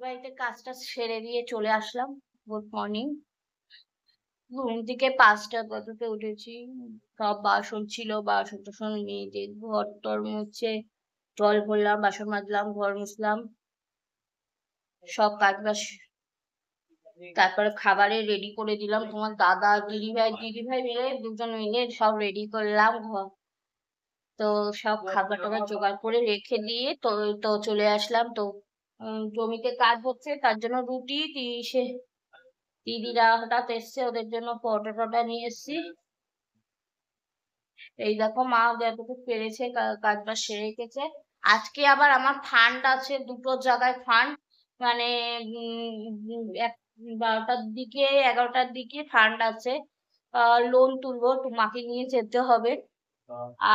বাড়িতে কাজটা সেরে দিয়ে চলে আসলাম। Good morning. ঘুম থেকে 5টা কততে উঠেছি। সব বাসন ছিল, বাসন টাসন মেজে ঘর টর মুছে জল ভরলাম, বাসন মাজলাম, ঘর মুছলাম, সব কাজ বাজ। তারপরে খাবারে রেডি করে দিলাম। তোমার দাদা দিদি ভাই মিলে দুজন মিলে সব রেডি করলাম। তো সব খাবার টাবার জোগাড় করে রেখে দিয়ে তো চলে আসলাম। তো জমিতে কাজ হচ্ছে, তার জন্য রুটি দিদিরা হঠাৎ এসছে, ওদের জন্য পরোটা টরোটা নিয়ে এসছি। এই দেখো মা যতটুকু পেরেছে কাজ বাজ সেরে রেখেছে। আজকে আবার আমার ফান্ড আছে, দুটো জায়গায় ফান্ড, মানে এক 12টার দিকে 11টার দিকে ফান্ড আছে। লোন তুলবো, তো মাকে নিয়ে যেতে হবে।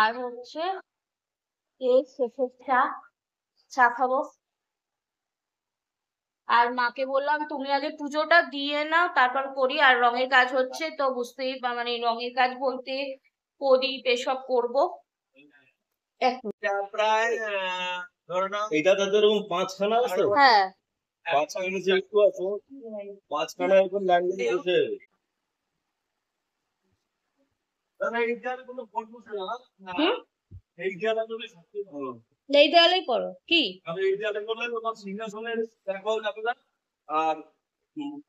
আর হচ্ছে এই শেষের চা খাবো। আর মাকে বললাম তুমি আগে পুজোটা দিয়ে নাও, তারপর করি। আর রঙের কাজ হচ্ছে, তো বুঝতেই মানে রঙের কাজ বলতে প্রদীপ এসব করবো। প্রায় এটা তাদের এরকম 5খানা আছে। হ্যাঁ, 5খানা নিচে একটু আছে, 5খানা এরকম ল্যান্ডিং বসে। দাদা এই দেয়ালে কোনো ফোন বসে না, এই দেয়ালে তুমি সত্যি ভালো। এই দেয়ালেই করো কি? আমি এই দেয়ালে করলে তোমার সিংহাসনের দেখাও যাবে না, আর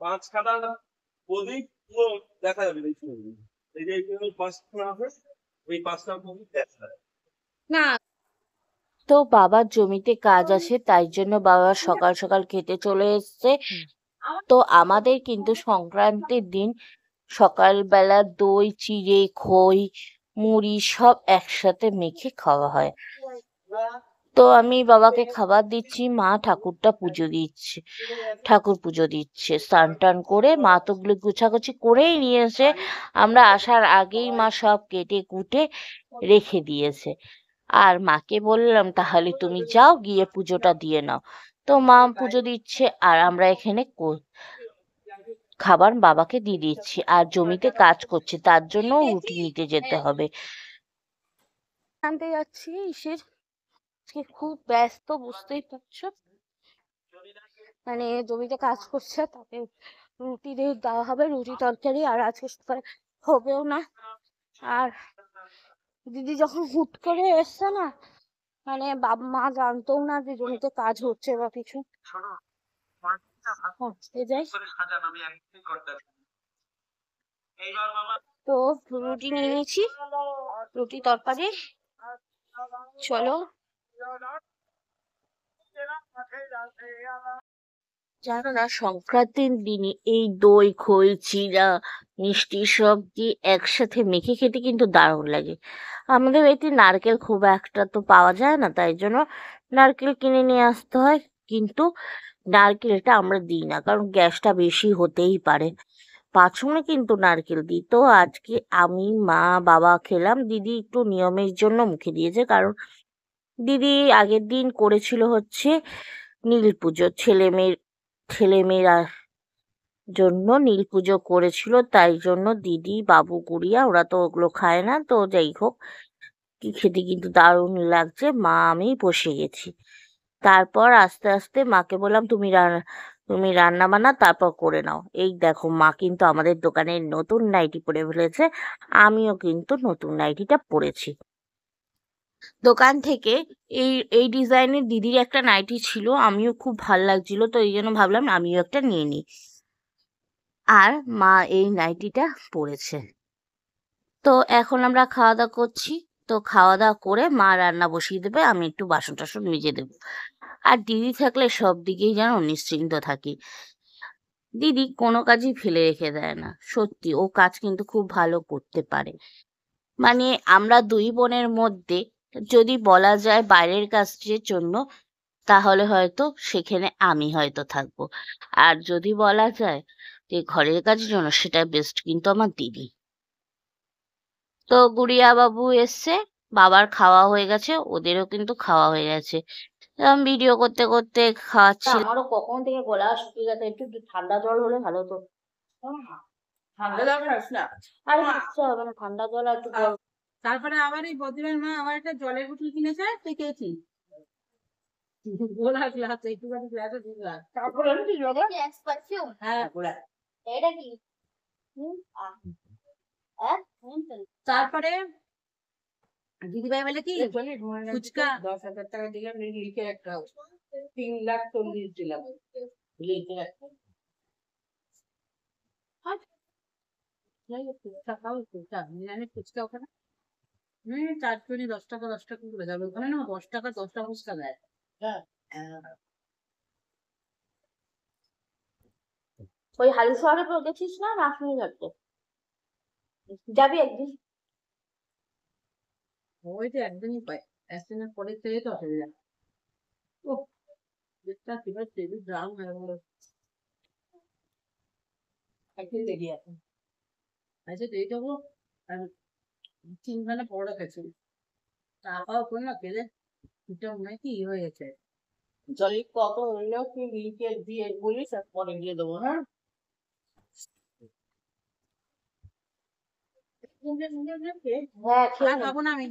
5খানা প্রদীপ দেখা যাবে না। এই যে এইখানে 5খানা আছে, ওই 5টা প্রদীপ দেখা যাবে না। তো বাবার জমিতে কাজ আছে, তাই জন্য বাবা সকাল সকাল খেতে চলে এসছে। তো আমাদের কিন্তু সংক্রান্তির দিন সকালবেলা দই চিড়ে খই মুড়ি সব একসাথে মেখে খাওয়া হয়। তো আমি বাবাকে খাবার দিচ্ছি, মা ঠাকুর পুজো দিচ্ছে। স্নান টান করে মা তো গুছাগুছি করেই নিয়েছে, আমরা আসার আগেই মা সব কেটে কুটে রেখে দিয়েছে। আর মাকে বললাম তাহলে তুমি যাও গিয়ে পুজোটা দিয়ে নাও। তো মা পুজো দিচ্ছে আর আমরা এখানে খাবার বাবাকে দিয়ে দিচ্ছি। আর জমিতে কাজ করছে, তার জন্য রুটি নিতে যেতে হবে। আনতে যাচ্ছি ইসের, খুব ব্যস্ত বুঝতেই পারছো। মানে জমিতে কাজ করছে, তাকে রুটি দেওয়া হবে, রুটি তরকারি। আর আজকে সকালে হবেও না। আর দিদি যখন হুট করে এসছে না, মানে বাবা মা জানতেও না যে জমিতে কাজ হচ্ছে বা কিছু। তো রুটি নিয়ে নিয়েছি, রুটি তরকারি। চলো। জানো না, সংক্রান্তির দিনে এই দই খই চিড়া মিষ্টি সব দিয়ে একসাথে মেখে খেতে কিন্তু দারুণ লাগে। আমাদের বাড়িতে নারকেল খুব একটা তো পাওয়া যায় না, তাই জন্য নারকেল কিনে নিয়ে আসতে হয়। কিন্তু নারকেলটা আমরা দিই না, কারণ গ্যাসটা বেশি হতেই পারে। পাঁচফোড়নে কিন্তু নারকেল দিই। তো আজকে আমি মা বাবা খেলাম, দিদি একটু নিয়মের জন্য মুখে দিয়েছে, কারণ দিদি আগের দিন করেছিল হচ্ছে নীল পুজো, ছেলে মেয়েরা জন্য নীল পুজো করেছিল, তাই জন্য দিদি বাবু গুড়িয়া ওরা তো ওগুলো খায় না। তো যাই হোক, কি খেতে কিন্তু দারুণ লাগছে। মা আমি বসে গেছি। তারপর আস্তে আস্তে মাকে বললাম তুমি রান্না বান্না তারপর করে নাও। এই দেখো মা কিন্তু আমাদের দোকানের নতুন নাইটি পরে ফেলেছে, আমিও কিন্তু নতুন নাইটিটা পরেছি। দোকান থেকে এই এই ডিজাইনের দিদির একটা নাইটি ছিল, আমিও খুব ভাল লাগছিল, তো এই জন্য ভাবলাম আমিও একটা নিয়ে নিই। আর মা এই নাইটিটা পরেছে। তো এখন আমরা খাওয়া দাওয়া করছি। তো খাওয়া দাওয়া করে মা রান্না বসিয়ে দেবে, আমি একটু বাসন টাসন মেজে দেবো। আর দিদি থাকলে সব দিকেই যেন নিশ্চিন্ত থাকি। দিদি কোনো কাজই ফেলে রেখে দেয় না, সত্যি ও কাজ কিন্তু খুব ভালো করতে পারে। মানে আমরা দুই বোনের মধ্যে যদি বলা যায় বাইরের কাজের জন্য, তাহলে হয়তো সেখানে আমি হয়তো থাকবো। আর যদি বলা যায় যে ঘরের কাজের জন্য, সেটা বেস্ট কিন্তু আমার দিদি। তো গুড়িয়া বাবু এসছে, বাবার খাওয়া হয়ে গেছে, ওদেরও কিন্তু খাওয়া হয়ে গেছে। এরকম ভিডিও করতে করতে খাওয়াচ্ছি। আমারও কখন থেকে গলা শুকিয়ে গেছে, একটু ঠান্ডা জল হলে ভালো তো। ঠান্ডা জল খাস না? আরে কিচ্ছু হবে না, ঠান্ডা জল আর একটু গরম। তারপরে আবার এই বদ্রীর মা আমার একটা জলের বোতল কিনেছে, তুই খেয়েছিস? গোলা গ্লাস এইটুখানি গ্লাসে 2 গ্লাস। হ্যাঁ এটা কি তারপরে দিদিভাই বলে কি ফুচকা 10,000 টাকা দিলাম লিখে একটা 3,40,000 দিলাম লিখে যাই হোক ফুচকা খাও ফুচকা নিরামিষ ফুচকা ওখানে 4 10 টাকা করে যাবে ওখানে না 10 টাকা 10টা ফুচকা দেয় হ্যাঁ ওই হালি শহরে গেছিস না রাসমণিঘাটে? যাবি একদিন? ওই তো একদিনই পাই একদিনের পরে থেকে তো অসুবিধা ও যেটা কিবার টেবিল গ্রাম হয়ে গেল একদিন দেখি এখন আচ্ছা দিয়ে যাবো আর 3 ঘন্টা পড়া গেছে টাকাও করে না পেলে এটা মনে হয় কি হয়ে গেছে জলে কত হইলেও তুই লিখে দিয়ে বলিস আর পরে দিয়ে দেবো হ্যাঁ হ্যাঁ আর খেয়ে নে। খাবো না আমি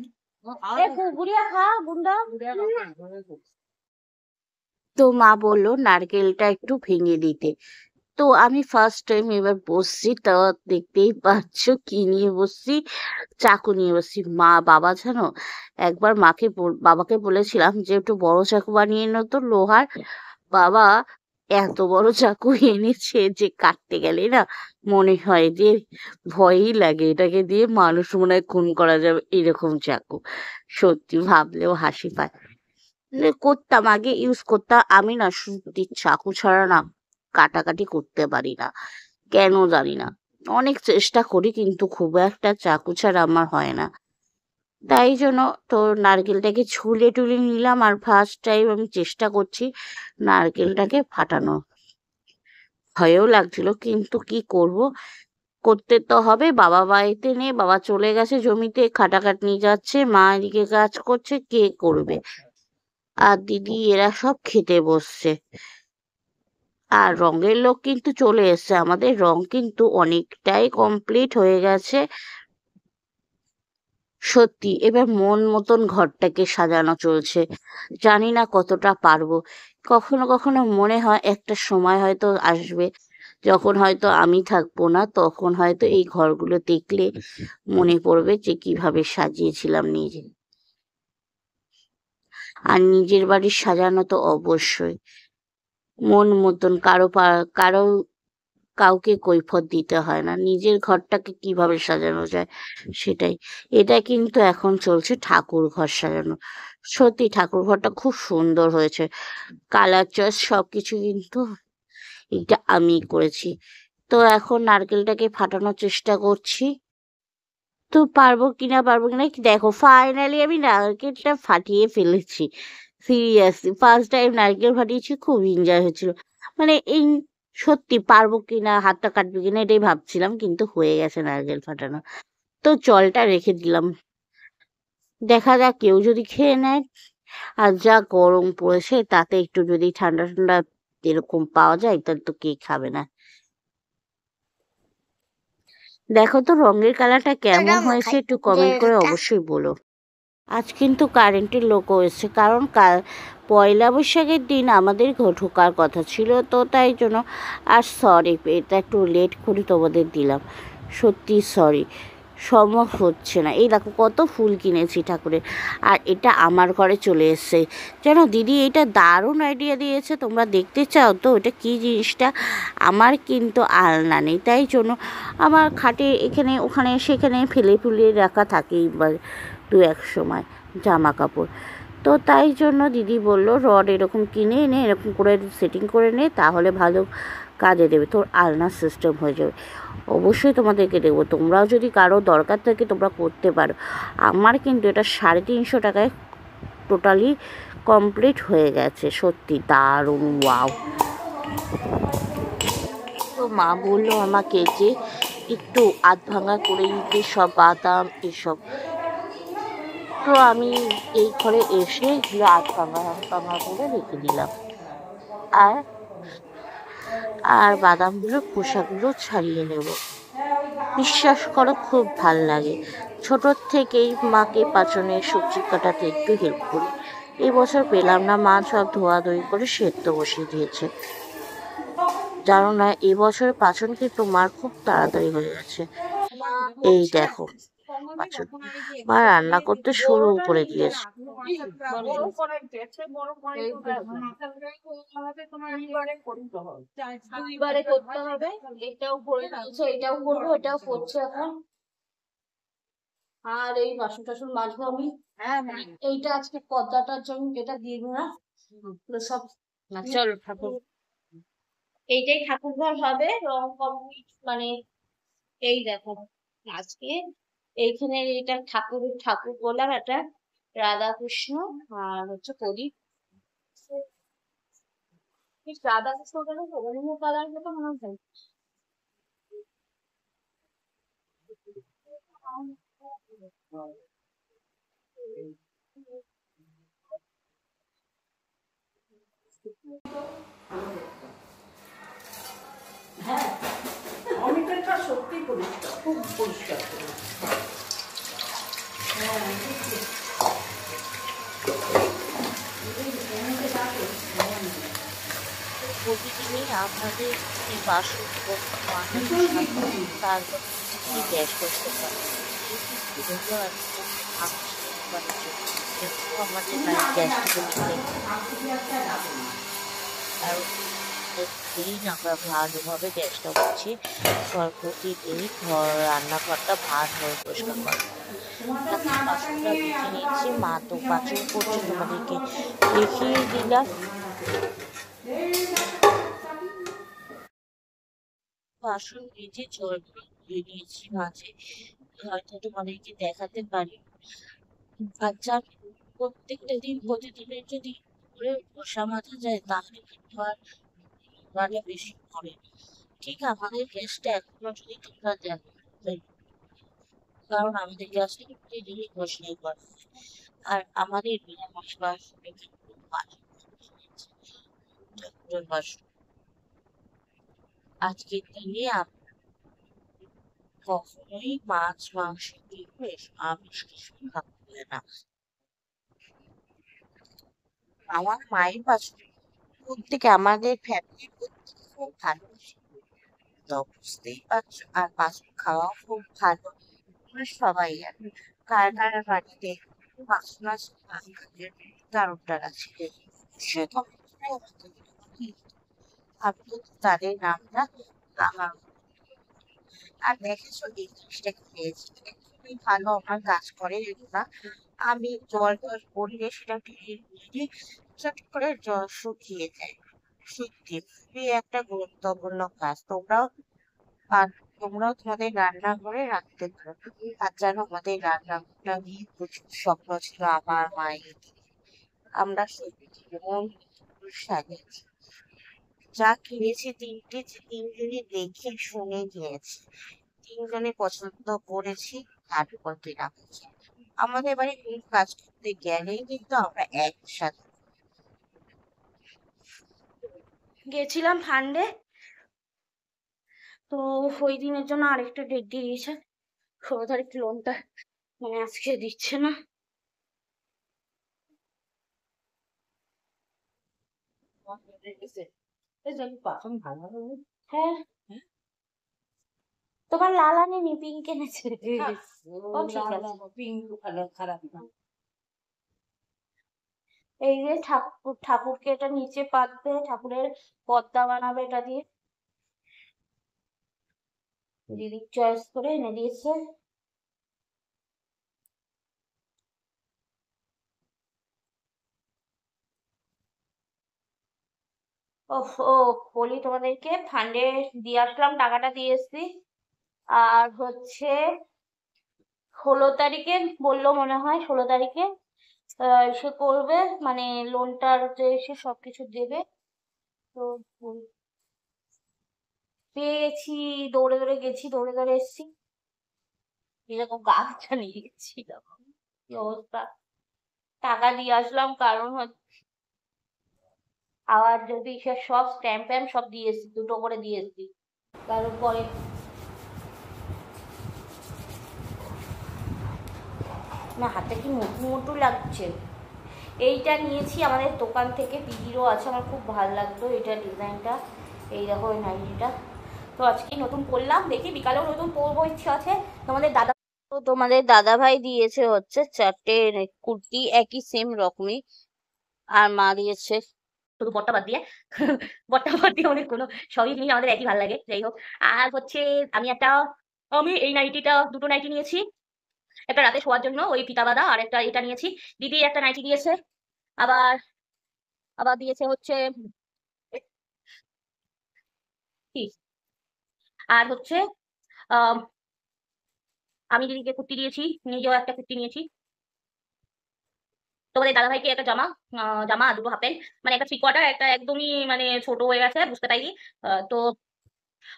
গুড়িয়া খা গুন্ডা। ঘুরে খাবো না, ঘরে খাবো। তো মা বললো নারকেলটা একটু ভেঙে দিতে। তো আমি ফার্স্ট টাইম এবার বসছি, তা দেখতেই পাচ্ছ কি নিয়ে বসছি, চাকু নিয়ে বসছি। মা বাবা জানো একবার বাবাকে বলেছিলাম যে একটু বড় চাকু বানিয়ে এনো তো লোহার। বাবা এত বড় চাকু এনেছে যে কাটতে গেলে না মনে হয় যে ভয়ই লাগে, এটাকে দিয়ে মানুষ মনে হয় খুন করা যাবে এরকম চাকু। সত্যি ভাবলেও হাসি পায়। করতাম আগে ইউজ করতাম, আমি না সত্যি চাকু ছাড়া না কাটাকাটি করতে পারি না, কেন জানি না। অনেক চেষ্টা করি কিন্তু খুব একটা চাকু ছাড়া আমার হয় না। তাই জন্য তো নারকেলটাকে ছুলে টুলে নিলাম, আর ফার্স্ট টাইম আমি চেষ্টা করছি নারকেলটাকে ফাটানো। ভয়ও লাগছিল কিন্তু কি করব, করতে তো হবে। বাবা বাড়িতে নেই, বাবা চলে গেছে জমিতে, খাটাখাটনি যাচ্ছে, মা এদিকে কাজ করছে, কে করবে? আর দিদি এরা সব খেতে বসছে। আর রঙের লোক কিন্তু চলে এসছে, আমাদের রং কিন্তু অনেকটাই কমপ্লিট হয়ে গেছে। সত্যি এবার মন মতন ঘরটাকে সাজানো চলছে, জানি না কতটা পারবো। কখনো কখনো মনে হয় একটা সময় হয়তো আসবে যখন হয়তো আমি থাকবো না, তখন হয়তো এই ঘরগুলো দেখলে মনে পড়বে যে কিভাবে সাজিয়েছিলাম নিজে। আর নিজের বাড়ির সাজানো তো অবশ্যই মন মতন, কারো কাউকে কৈফিয়ত দিতে হয় না, নিজের ঘরটাকে কিভাবে সাজানো যায় সেটাই। এটা কিন্তু এখন চলছে ঠাকুর ঘর সাজানো। সত্যি ঠাকুর ঘরটা খুব সুন্দর হয়েছে, কালার চয়েস সবকিছু কিন্তু এটা আমি করেছি। তো এখন নারকেলটাকে ফাটানোর চেষ্টা করছি, তো পারবো কিনা দেখো ফাইনালি আমি নারকেলটা ফাটিয়ে ফেলেছি। সিরিয়াসলি ফার্স্ট টাইম নারকেল ফাটিয়েছি, খুব এনজয় হয়েছিল। মানে এই সত্যি পারবো কিনা, হাতটা কাটবে কিনা এটাই ভাবছিলাম, কিন্তু হয়ে গেছে নারকেল ফাটানো। তো জলটা রেখে দিলাম, দেখা যাক কেউ যদি খেয়ে নেয়। আর যা গরম পড়েছে তাতে একটু যদি ঠান্ডা ঠান্ডা এরকম পাওয়া যায় তাহলে তো কে খাবে না। দেখো তো রঙের কালারটা কেমন হয়েছে, একটু কমেন্ট করে অবশ্যই বলো। আজ কিন্তু কারেন্টের লোকও এসছে, কারণ পয়লা বৈশাখের দিন আমাদের ঢোকার কথা ছিল, তো তাই জন্য। আর সরি এটা একটু লেট করে তোমাদের দিলাম, সত্যি সরি, সম্ভব হচ্ছে না। এই দেখো কত ফুল কিনেছি ঠাকুরের, আর এটা আমার ঘরে চলে এসছে। জানো দিদি এটা দারুণ আইডিয়া দিয়েছে, তোমরা দেখতে চাও তো এটা কি জিনিসটা? আমার কিন্তু আলনা নেই, তাই জন্য আমার খাটে এখানে ওখানে সেখানে ফেলে ফুলে রাখা থাকেই বা দু এক সময় জামা কাপড়। তো তাই জন্য দিদি বলল রড এরকম কিনে এনে এরকম করে সেটিং করে নে, তাহলে ভালো কাজে দেবে, তোর আলনার সিস্টেম হয়ে যাবে। অবশ্যই তোমাদেরকে দেবো, তোমরাও যদি কারো দরকার থাকে তোমরা করতে পারো। আমার কিন্তু এটা 350 টাকায় টোটালি কমপ্লিট হয়ে গেছে, সত্যি দারুণ ওয়াও। তো মা বললো আমাকে যে একটু আধ ভাঙা করে দিতে সব বাদাম এসব। তো আমি এই ঘরে এসে এগুলো আধ ভাঙা করে রেখে দিলাম, আর বাদামগুলোর খোসাগুলো ছাড়িয়ে নেব। বিশ্বাস করো খুব ভাল লাগে, ছোটোর থেকেই মাকে পাচনে সবজি কাটাতে একটু হেল্প করি, এই বছর পেলাম না, মা সব ধোয়াধুয়ি করে সেদ্ধ বসিয়ে দিয়েছে। জানো না, এবছর পাচন কিন্তু মার খুব তাড়াতাড়ি হয়ে গেছে। এই দেখো পাচন মা রান্না করতে শুরু করে দিয়েছে। দুইবারে করতে হবে, এটাও করে দিয়েছে, এটাও করবো, এটাও করছে এখন। আর এই বাসন টাসন মাজবো আমি। এইটা আজকে পর্দাটার জন্য এটা দিয়ে দিবো না, সব চল ঠাকুর, এইটাই ঠাকুর ঘর হবে রং কমপ্লিট। মানে এই দেখো আজকে এইখানে এটা ঠাকুর ঠাকুর বললাম, একটা রাধা কৃষ্ণ আর হচ্ছে প্রদীপ। রাধা কৃষ্ণ কেন অন্য কালার মতো মনে হয়। হ্যাঁ, অমিতাটা সত্যি পরিষ্কার, খুব পরিষ্কার। প্রতিদিনই আপনাদের এই বাসন তারপর গ্যাস করতে পারে। আমাদের বাড়ির গ্যাসটা আর প্রতিদিন আমরা ভালোভাবে গ্যাসটা করছি। প্রতিদিন ঘর রান্নাঘরটা ভালোভাবে পরিষ্কার করা। বাসনটা বেছে নিচ্ছি, মা তো পাচন করছে, তোমাদেরকে দেখিয়ে দিলাম। বাসন মেজে জল দিয়ে নিয়েছি মাঝে, হয়তো তোমাদেরকে দেখাতে পারি। আচ্ছা, প্রত্যেকটা দিন প্রতিদিনের যদি করে বসা মাজা যায় তাহলে কিন্তু আর মানে বেশি পড়ে। ঠিক আমাদের গ্যাসটা এখনো যদি তোমরা দেখো, কারণ আমাদের গ্যাসটা প্রতিদিনই পরিষ্কার করা হয়। আর আমাদের নিরামিষ বাসনে কিন্তু বাসন আজকের দিনে কখনোই মাছ মাংস আমিষ কিছু খাবে না। আমার মায়ের পাশে প্রত্যেকে আমাদের ফ্যামিলির প্রত্যেকে খুব ভালো, তো বুঝতেই পারছো। আর পাশে খাওয়াও খুব ভালো। আমরা সবাই কার কার বাড়িতে মাছ মাছ কারণটা আছে সেটা আমি তো তাদের নামটা আমার। আর দেখেছো এই জিনিসটা খেয়েছি খুবই ভালো, আমার কাজ করে না। আমি জল টল পড়লে সেটা চট করে জল শুকিয়ে যায়। সত্যি খুবই একটা গুরুত্বপূর্ণ কাজ। তোমরাও তোমাদের রান্নাঘরে রাখতে পারো। আর যেন আমাদের রান্নাঘরটা প্রচুর স্বপ্ন ছিল আমার মায়ের। আমরা সত্যি মন সাজিয়েছি, যা কিনেছি তিনজনই দেখে শুনে কিনেছি, তিনজনে পছন্দ করেছি, তারপর কেনা হয়েছে। আমাদের বাড়ি কোনো কাজ করতে গেলেই কিন্তু আমরা একসাথে গেছিলাম ফান্ডে, তো ওই দিনের জন্য আরেকটা ডেট দিয়ে দিয়েছে। 16 তারিখ লোনটা মানে আজকে দিচ্ছে না। হ্যাঁ, তোমার লাল আনেনি, পিঙ্ক এনেছে। ও ঠিক আছে, পিঙ্ক ভালো, খারাপ না। এই যে ঠাকুরকে এটা নিচে পাতবে, ঠাকুরের পর্দা বানাবে এটা দিয়ে, দিদি চয়েস করে এনে দিয়েছে। ও বলি তোমাদেরকে, ফান্ডে দিয়ে আসলাম, টাকাটা দিয়ে এসছি। আর হচ্ছে 16 তারিখে বললো, মনে হয় 16 তারিখে সে করবে, মানে লোনটার যে এসে সবকিছু দেবে। তো পেয়ে গেছি, দৌড়ে দৌড়ে গেছি, দৌড়ে দৌড়ে এসছি, এরকম গাছটা নিয়ে গেছি, কি অবস্থা। টাকা দিয়ে আসলাম, কারণ হচ্ছে আবার যদি সব স্ট্যাম্প প্যাম্প সব দিয়ে এসছি, 2টো করে দিয়ে এসছি, কারণ পরে না হাতে কি মোটু মোটু লাগছে। এইটা নিয়েছি আমাদের দোকান থেকে, দিদিরও আছে, আমার খুব ভালো লাগতো এটা ডিজাইনটা। এই দেখো এই নাইটিটা, তো আজকে নতুন পরলাম, দেখি বিকালেও নতুন পরবো, ইচ্ছা আছে। তোমাদের দাদা ভাই দিয়েছে হচ্ছে 4টে কুর্তি, একই সেম রকমই, আর মা দিয়েছে শুধু বট্টা বাদ দিয়ে বট্টা বাদ দিয়ে অনেকগুলো, সবই জিনিস আমাদের একই ভালো লাগে। যাই হোক, আর হচ্ছে আমি এই নাইটিটা, দুটো নাইটি নিয়েছি, একটা রাতে শোয়ার জন্য ওই ফিতা বাঁধা, আর একটা এটা নিয়েছি। দিদি একটা নাইটি দিয়েছে, আবার আবার দিয়েছে হচ্ছে কি, আর হচ্ছে আম, আমি দিদিকে কুর্তি দিয়েছি, নিজেও একটা কুর্তি নিয়েছি। তোমাদের দাদা ভাইকে একটা জামা, জামা আর দুটো হাফ প্যান্ট, মানে একটা থ্রি কোয়ার্টার, একটা একদমই মানে ছোট হয়ে গেছে, বুঝতে পারিনি। তো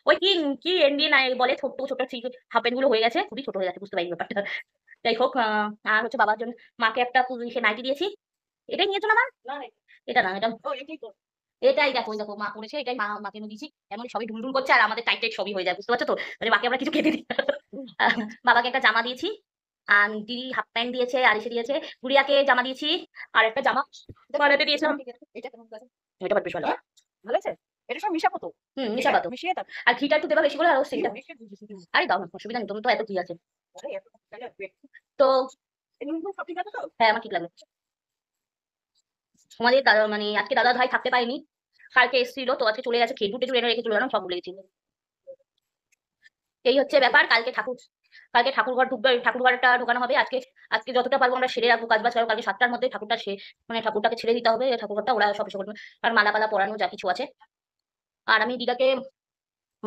ওই কি কি এনডি নাই বলে, ছোট ছোট থ্রি হাফ প্যান্ট গুলো হয়ে গেছে, খুবই ছোট হয়ে গেছে, বুঝতে পারিনি ব্যাপারটা। যাই হোক, আর হচ্ছে বাবার জন্য মাকে একটা সে নাইটি দিয়েছি। এটাই নিয়েছো না মা? এটা না, এটা এটাই দেখো, ওই দেখো মা পড়েছে, এটাই মাকে দিয়েছি। এমন সবই ঢুলঢুল করছে, আর আমাদের টাইট টাইট সবই হয়ে যায়, বুঝতে পারছো তো, মানে মাকে আমরা কিছু খেতে দিই না। বাবাকে একটা জামা দিয়েছি, আর দিদি হাফ প্যান্ট দিয়েছে, আর এসে দিয়েছে গুড়িয়াকে জামা দিয়েছি, আর একটা জামা বানাতে দিয়েছিলাম। এটা কেমন আছে? এটা বেশ ভালো। ভালো আছে? এটা সব মিশাবো তো? মিশাবা তো, মিশিয়ে দাও। আর ঘিটা একটু দেবা বেশি করে, আর সেইটা মিশিয়ে দিয়েছি। আরে দাও না, অসুবিধা নেই, তুমি তো এত ঘি আছে। আরে এত তাহলে তো এগুলো সব ঠিক আছে তো? হ্যাঁ, আমার ঠিক লাগলো। তোমাদের দাদা মানে আজকে দাদা ভাই থাকতে পারেনি, কালকে এসেছিল, তো আজকে চলে গেছে, খেজুর টেজুর এনে রেখে চলে গেলাম, সব ভুলে গেছিল। এই হচ্ছে ব্যাপার। কালকে ঠাকুরঘর ঢুকবে, ঠাকুরঘরটা ঢোকানো হবে। আজকে আজকে যতটা পারবো আমরা সেরে রাখবো কাজ বাজ, কারণ কালকে 7টার মধ্যে ঠাকুরটা মানে ঠাকুরটাকে ছেড়ে দিতে হবে, ঠাকুরঘরটা ওরা সব এসে করবে, আর মালা পালা পরানো যা কিছু আছে। আর আমি দিদাকে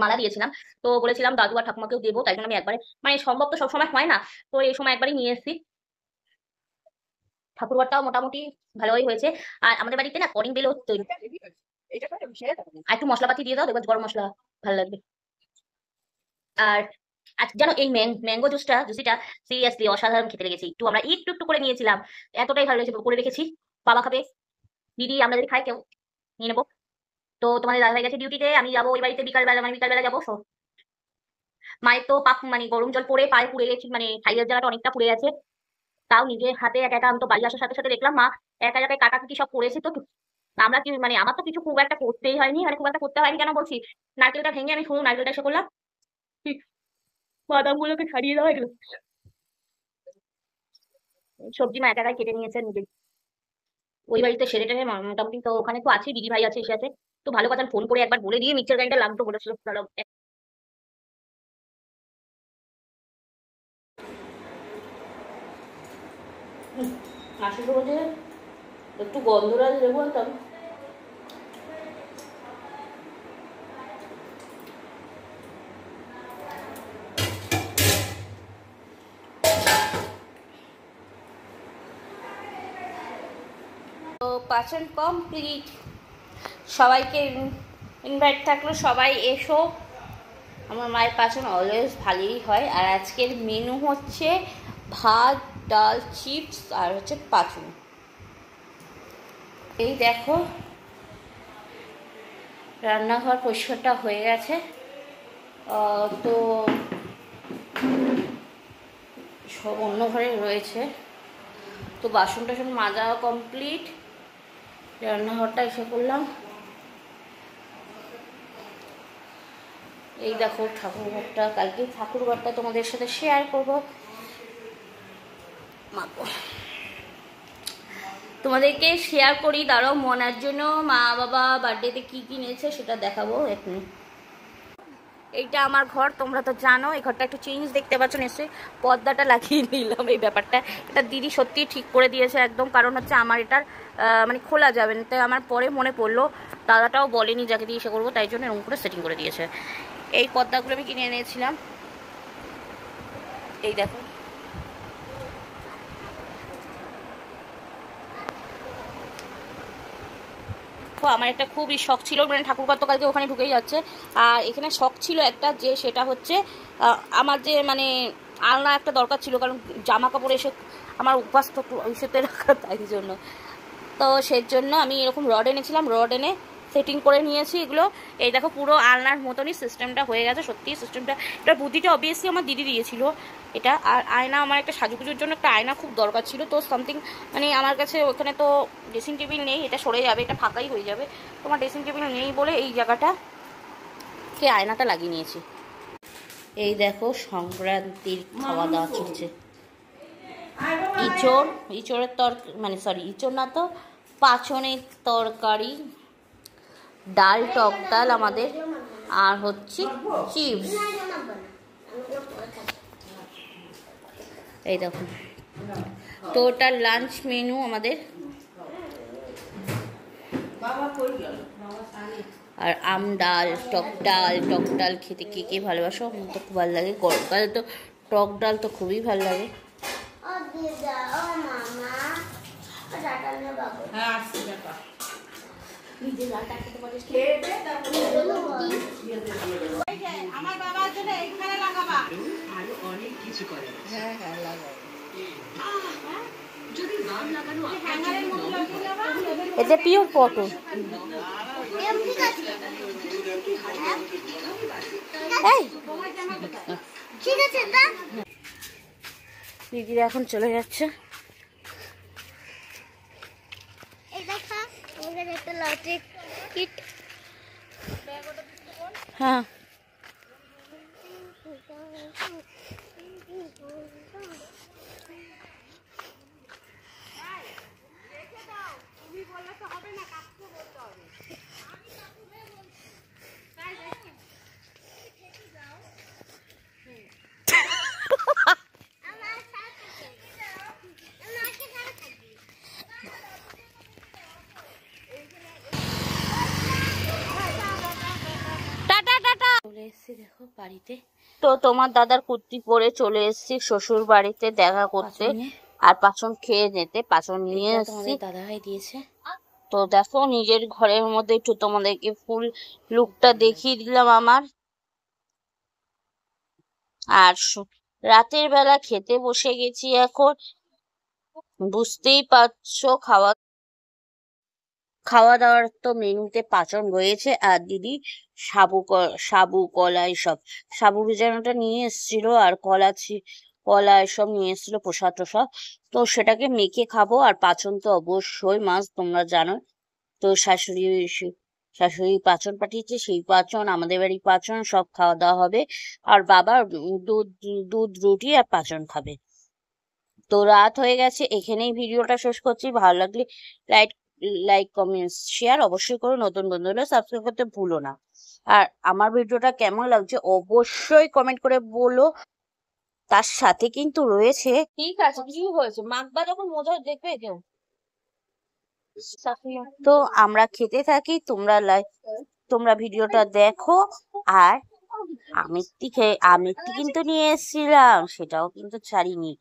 মালা দিয়েছিলাম, তো বলেছিলাম দাদু আর ঠাকুমাকেও দেবো, তাই জন্য আমি একবারে, মানে সম্ভব তো সবসময় হয় না, তো এই সময় একবারই নিয়ে এসেছি। ঠাকুরঘরটাও মোটামুটি ভালোই হয়েছে। আর আমাদের বাড়িতে না কলিং বেলও তৈরি। এটা করে মিশিয়ে দাও। আর একটু মশলাপাতি দিয়ে দাও, দেখবে গরম মশলা ভালো লাগবে। আর আজকে জানো এই ম্যাঙ্গো জুসিটা সিরিয়াসলি অসাধারণ খেতে লেগেছে। একটু আমরা একটু একটু করে নিয়েছিলাম, এতটাই ভালো লেগেছে, করে রেখেছি। বাবা খাবে, দিদি, আমরা যদি খাই কেউ নিয়ে নেবো। তো তোমাদের দাদা ভাই গেছে ডিউটিতে, আমি যাবো ওই বাড়িতে বিকালবেলা, মানে বিকালবেলা যাবো। মায়ের তো মানে গরম জল পরে পায়ে পুড়ে গেছে, মানে থাইয়ের জায়গাটা অনেকটা পুড়ে গেছে, তাও নিজের হাতে একা একা, আমি তো বাড়ি আসার সাথে সাথে দেখলাম মা একা একাই কাটাকুটি সব করেছে। তো আমরা কি, মানে আমার তো কিছু খুব একটা করতেই হয়নি, মানে খুব একটা করতে হয়নি কেন বলছি, নারকেলটা ভেঙে আমি শুধু নারকেলটা এসে করলাম, বাদাম গুলোকে ছাড়িয়ে দেওয়া, এগুলো সবজি মা একা একাই কেটে নিয়েছে নিজে, ওই বাড়িতে সেরে টেরে মোটামুটি। তো ওখানে তো আছে, দিদি ভাই আছে, এসে আছে। তো ভালো কথা, ফোন করে একবার বলে দিয়ে মিক্সচার গ্রাইন্ডার লাগতো বলেছিল, তাহলে আসলে বলছে একটু গন্ধরাজ দেবো বলতাম। তো পাচন কমপ্লিট, সবাইকে ইনভাইট থাকলো, সবাই এসো। আমার মায়ের পাচন অলওয়েজ ভালোই হয়। আর আজকের মেনু হচ্ছে ভাত, ডাল, চিপস, আর হচ্ছে পাচন। এই দেখো রান্নাঘর পরিষ্কারটা হয়ে গেছে, তো সব অন্য ঘরে রয়েছে। তো বাসন টাসন মাজা কমপ্লিট, রান্নাঘরটা এসে করলাম। এই দেখো ঠাকুরঘরটা, কালকে ঠাকুরঘরটা তোমাদের সাথে শেয়ার করবো। তোমাদেরকে শেয়ার করি, দাঁড়াও, মনার জন্য মা বাবা বার্থডেতে কি কিনেছে সেটা দেখাবো এখন। এইটা আমার ঘর, তোমরা তো জানো। এই ঘরটা একটু চেঞ্জ দেখতে পাচ্ছ নিশ্চয়ই, পর্দাটা লাগিয়ে নিলাম। এই ব্যাপারটা এটা দিদি সত্যি ঠিক করে দিয়েছে একদম, কারণ হচ্ছে আমার এটার মানে খোলা যাবে না, তাই আমার পরে মনে পড়লো, দাদাটাও বলেনি যাকে দিয়ে সে করবো, তাই জন্য এরকম করে সেটিং করে দিয়েছে। এই পর্দাগুলো আমি কিনে এনেছিলাম, এই দেখো। আমার একটা খুবই শখ ছিল, মানে ঠাকুরঘর তো কালকে ওখানে ঢুকেই যাচ্ছে, আর এখানে শখ ছিল একটা, যে সেটা হচ্ছে আমার যে মানে আলনা একটা দরকার ছিল, কারণ জামা কাপড় এসে আমার অভ্যাস তো ইস্যুতে রাখা, তাই জন্য। তো সেই জন্য আমি এরকম রড এনেছিলাম, রড এনে সেটিং করে নিয়েছি এগুলো। এই দেখো পুরো আলনার মতনই সিস্টেমটা হয়ে গেছে। সত্যি সিস্টেমটা, এটার বুদ্ধিটা অবভিয়াসলি আমার দিদি দিয়েছিল এটা। আর আয়না, আমার একটা সাজুগুজুর জন্য একটা আয়না খুব দরকার ছিল, তো সামথিং মানে আমার কাছে ওখানে তো ড্রেসিং টেবিল নেই, এটা সরে যাবে, এটা ফাঁকাই হয়ে যাবে। তোমার ড্রেসিং টেবিল নেই বলে এই জায়গাটাকে আয়নাটা লাগিয়ে নিয়েছি। এই দেখো সংক্রান্তির খাওয়া দাওয়া চলছে। ইঁচড়ের মানে সরি ইঁচড় না তো, পাঁচনের তরকারি, ডাল, টক ডাল আমাদের, আর হচ্ছে চিপস। এই দেখো টোটাল লাঞ্চ মেনু আমাদের। আর আম ডাল, টক ডাল খেতে কে কে ভালোবাসো? আমার তো খুব ভালো লাগে, গরমকালে তো টক ডাল তো খুবই ভালো লাগে। আমার বাবার জন্য এইখানে লাগাবা। আরো অনেক কিছু করে। হ্যাঁ হ্যাঁ লাগাবো। যদি নাম লাগানো হ্যাঙ্গারের মধ্যে লাগিয়ে দেবা। এটা পিওর পটল। এই ঠিক আছে তা দিদিরা এখন চলে যাচ্ছে। এই দেখা আমাদের একটা লটারি কিট। হ্যাঁ চলে এসছি দেখো বাড়িতে। তো তোমার দাদার কুর্তি পরে চলে এসছি শ্বশুর বাড়িতে দেখা করতে, আর পাচন খেয়ে যেতে। পাচন নিয়ে এসছি, দাদা ভাই দিয়েছে। তো দেখো নিজের ঘরের মধ্যে একটু তোমাদেরকে ফুল লুকটা দেখিয়ে দিলাম আমার। আর রাতের বেলা খেতে বসে গেছি এখন। বুঝতেই পারছো খাওয়া দাওয়ার তো মেনুতে পাচন রয়েছে, আর দিদি সাবু কলা এসব, সাবু ভিজানোটা নিয়ে এসেছিল, আর কলা এসব নিয়ে এসেছিল, প্রসাদ টোসাদ। তো সেটাকে মেখে খাবো। আর পাচন তো অবশ্যই মাছ, তোমরা জানো। তো শাশুড়ি পাচন পাঠিয়েছে, সেই পাচন, আমাদের বাড়ির পাচন, সব খাওয়া দাওয়া হবে। আর বাবা দুধ রুটি আর পাচন খাবে। তো রাত হয়ে গেছে, এখানেই ভিডিওটা শেষ করছি। ভালো লাগলে লাইক কমেন্ট শেয়ার অবশ্যই করো। নতুন বন্ধু হলে সাবস্ক্রাইব করতে ভুলো না। আর আমার ভিডিওটা কেমন লাগছে অবশ্যই কমেন্ট করে বলো। তার সাথে কিন্তু রয়েছে, ঠিক আছে কি হয়েছে, মাখবা যখন মজা দেখবে কেউ। তো আমরা খেতে থাকি, তোমরা ভিডিওটা দেখো। আর আমিত্তি কিন্তু নিয়ে এসেছিলাম, সেটাও কিন্তু ছাড়িনি।